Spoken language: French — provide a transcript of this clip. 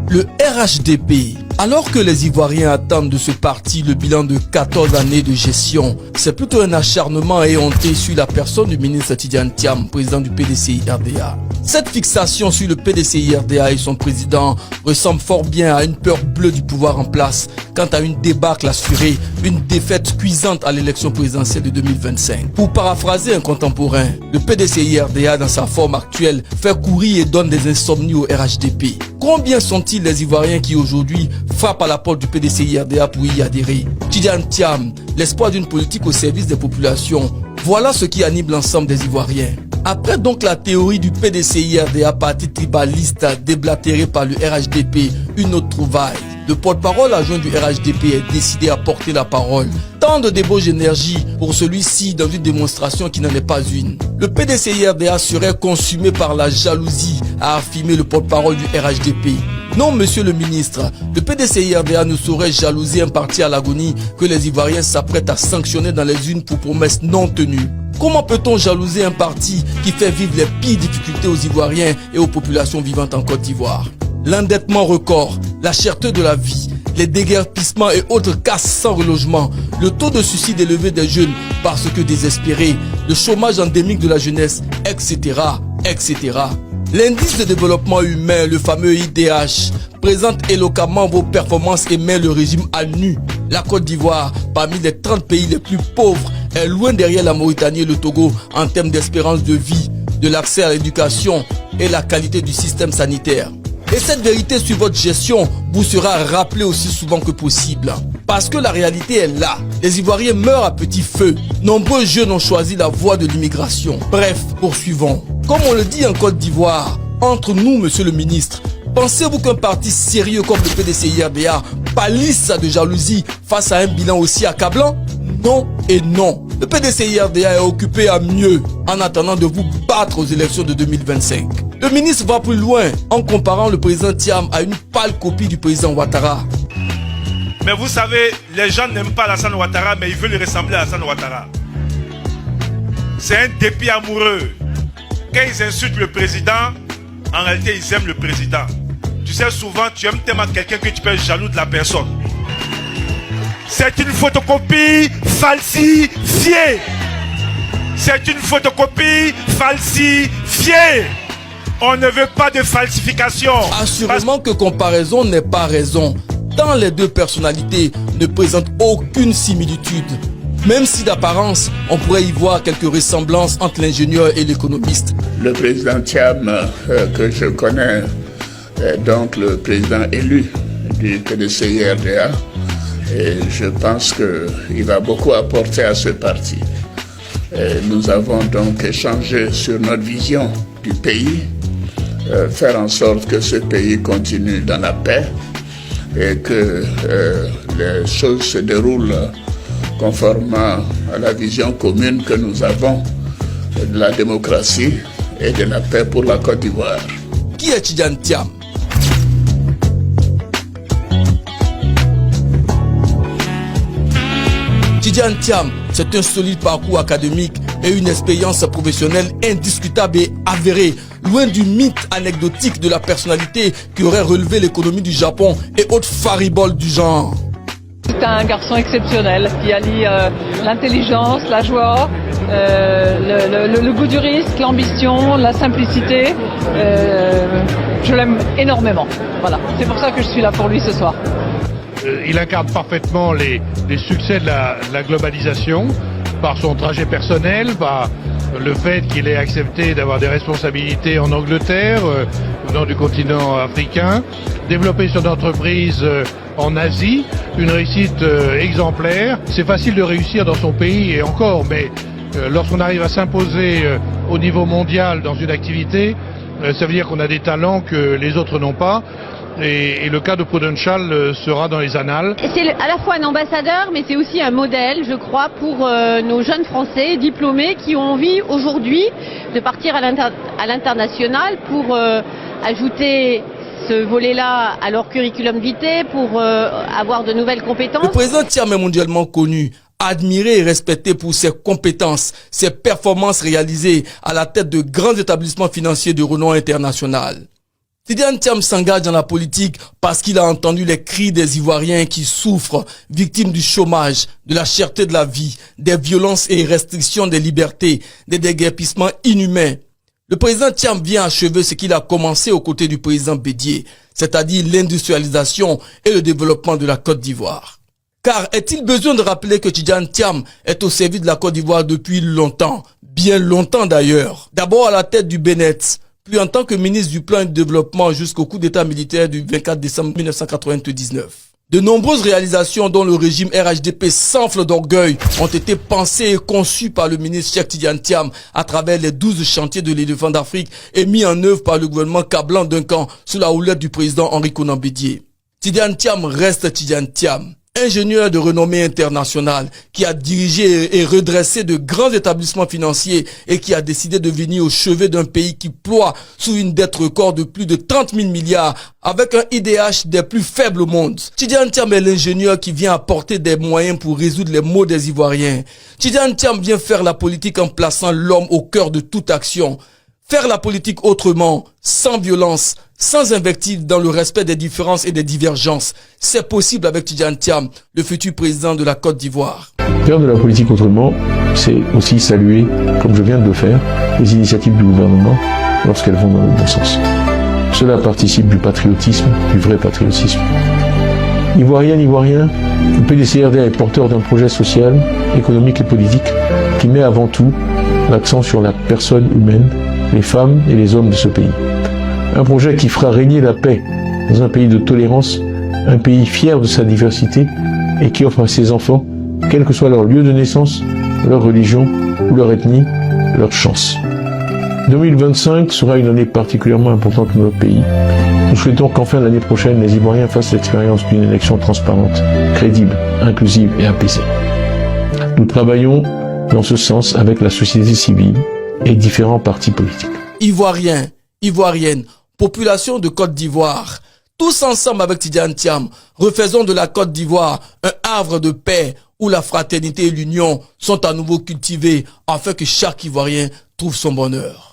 Le RHDP. Alors que les Ivoiriens attendent de ce parti le bilan de 14 années de gestion, c'est plutôt un acharnement éhonté sur la personne du ministre Tidiane Thiam, président du PDCI-RDA. Cette fixation sur le PDCI-RDA et son président ressemble fort bien à une peur bleue du pouvoir en place quant à une débâcle assurée, une défaite cuisante à l'élection présidentielle de 2025. Pour paraphraser un contemporain, le PDCI-RDA dans sa forme actuelle fait courir et donne des insomnies au RHDP. Combien sont-ils les Ivoiriens qui aujourd'hui frappent à la porte du PDCI-RDA pour y adhérer? Tidiane Thiam, l'espoir d'une politique au service des populations, voilà ce qui anime l'ensemble des Ivoiriens. Après donc la théorie du PDCI-RDA, parti tribaliste déblatéré par le RHDP, une autre trouvaille. Le porte-parole adjoint du RHDP est décidé à porter la parole. Tant de débauche d'énergie pour celui-ci dans une démonstration qui n'en est pas une. Le PDCI-RDA serait consumé par la jalousie, a affirmé le porte-parole du RHDP. Non, monsieur le ministre, le PDCI-RDA ne saurait jalouser un parti à l'agonie que les Ivoiriens s'apprêtent à sanctionner dans les urnes pour promesses non tenues. Comment peut-on jalouser un parti qui fait vivre les pires difficultés aux Ivoiriens et aux populations vivantes en Côte d'Ivoire? L'endettement record, la cherté de la vie, les déguerpissements et autres casses sans relogement, le taux de suicide élevé des jeunes parce que désespérés, le chômage endémique de la jeunesse, etc., etc. L'indice de développement humain, le fameux IDH, présente éloquemment vos performances et met le régime à nu. La Côte d'Ivoire, parmi les 30 pays les plus pauvres, est loin derrière la Mauritanie et le Togo en termes d'espérance de vie, de l'accès à l'éducation et la qualité du système sanitaire. Et cette vérité sur votre gestion vous sera rappelée aussi souvent que possible. Parce que la réalité est là. Les Ivoiriens meurent à petit feu. Nombreux jeunes ont choisi la voie de l'immigration. Bref, poursuivons. Comme on le dit en Côte d'Ivoire, entre nous, monsieur le ministre, pensez-vous qu'un parti sérieux comme le PDCI-RDA pâlisse de jalousie face à un bilan aussi accablant? Non et non. Le PDCI-RDA est occupé à mieux en attendant de vous battre aux élections de 2025. Le ministre va plus loin en comparant le président Thiam à une pâle copie du président Ouattara. Mais vous savez, les gens n'aiment pas Alassane Ouattara, mais ils veulent lui ressembler à Alassane Ouattara. C'est un dépit amoureux. Quand ils insultent le président, en réalité, ils aiment le président. Tu sais, souvent, tu aimes tellement quelqu'un que tu peux être jaloux de la personne. C'est une photocopie falsifiée. C'est une photocopie falsifiée. On ne veut pas de falsification. Assurément que comparaison n'est pas raison. Tant les deux personnalités ne présentent aucune similitude. Même si d'apparence, on pourrait y voir quelques ressemblances entre l'ingénieur et l'économiste. Le président Thiam, que je connais, est donc le président élu du PDCI-RDA. Et je pense qu'il va beaucoup apporter à ce parti. Et nous avons donc échangé sur notre vision du pays, faire en sorte que ce pays continue dans la paix et que les choses se déroulent conformément à la vision commune que nous avons de la démocratie et de la paix pour la Côte d'Ivoire. Qui est Tidiane Thiam? Tidiane Thiam, c'est un solide parcours académique et une expérience professionnelle indiscutable et avérée, loin du mythe anecdotique de la personnalité qui aurait relevé l'économie du Japon et autres fariboles du genre. C'est un garçon exceptionnel qui allie l'intelligence, la joie, le goût du risque, l'ambition, la simplicité. Je l'aime énormément. Voilà, c'est pour ça que je suis là pour lui ce soir. Il incarne parfaitement les succès de la globalisation par son trajet personnel, par le fait qu'il ait accepté d'avoir des responsabilités en Angleterre, venant du continent africain, développer son entreprise en Asie, une réussite exemplaire. C'est facile de réussir dans son pays et encore, mais lorsqu'on arrive à s'imposer au niveau mondial dans une activité, ça veut dire qu'on a des talents que les autres n'ont pas. Et le cas de Prudential sera dans les annales. C'est à la fois un ambassadeur, mais c'est aussi un modèle, je crois, pour nos jeunes Français diplômés qui ont envie aujourd'hui de partir à l'international pour ajouter ce volet-là à leur curriculum vitae, pour avoir de nouvelles compétences. Le président Thiam est mondialement connu, admiré et respecté pour ses compétences, ses performances réalisées à la tête de grands établissements financiers de renom international. Tidiane Thiam s'engage dans la politique parce qu'il a entendu les cris des Ivoiriens qui souffrent, victimes du chômage, de la cherté de la vie, des violences et restrictions des libertés, des déguerpissements inhumains. Le président Thiam vient achever ce qu'il a commencé aux côtés du président Bédié, c'est-à-dire l'industrialisation et le développement de la Côte d'Ivoire. Car est-il besoin de rappeler que Tidiane Thiam est au service de la Côte d'Ivoire depuis longtemps, bien longtemps d'ailleurs. D'abord à la tête du Bénet, puis en tant que ministre du Plan et du Développement jusqu'au coup d'état militaire du 24 décembre 1999. De nombreuses réalisations dont le régime RHDP s'enfle d'orgueil ont été pensées et conçues par le ministre Cheikh Tidiane Thiam à travers les 12 chantiers de l'éléphant d'Afrique et mis en œuvre par le gouvernement Kablan Duncan sous la houlette du président Henri Konan Bédié. Tidiane Thiam reste Tidiane Thiam. Ingénieur de renommée internationale qui a dirigé et redressé de grands établissements financiers et qui a décidé de venir au chevet d'un pays qui ploie sous une dette record de plus de 30 000 milliards avec un IDH des plus faibles au monde. Tidiane Thiam est l'ingénieur qui vient apporter des moyens pour résoudre les maux des Ivoiriens. Tidiane Thiam vient faire la politique en plaçant l'homme au cœur de toute action. Faire la politique autrement, sans violence, sans invective, dans le respect des différences et des divergences. C'est possible avec Tidiane Thiam, le futur président de la Côte d'Ivoire. Faire de la politique autrement, c'est aussi saluer, comme je viens de le faire, les initiatives du gouvernement lorsqu'elles vont dans le bon sens. Cela participe du patriotisme, du vrai patriotisme. Ivoirienne, Ivoirien, le PDCRDA est porteur d'un projet social, économique et politique qui met avant tout l'accent sur la personne humaine, les femmes et les hommes de ce pays. Un projet qui fera régner la paix dans un pays de tolérance, un pays fier de sa diversité et qui offre à ses enfants, quel que soit leur lieu de naissance, leur religion ou leur ethnie, leur chance. 2025 sera une année particulièrement importante pour notre pays. Nous souhaitons qu'enfin l'année prochaine, les Ivoiriens fassent l'expérience d'une élection transparente, crédible, inclusive et apaisée. Nous travaillons dans ce sens avec la société civile et différents partis politiques. Ivoiriens, Ivoiriennes, population de Côte d'Ivoire, tous ensemble avec Tidiane Thiam, refaisons de la Côte d'Ivoire un havre de paix où la fraternité et l'union sont à nouveau cultivées afin que chaque Ivoirien trouve son bonheur.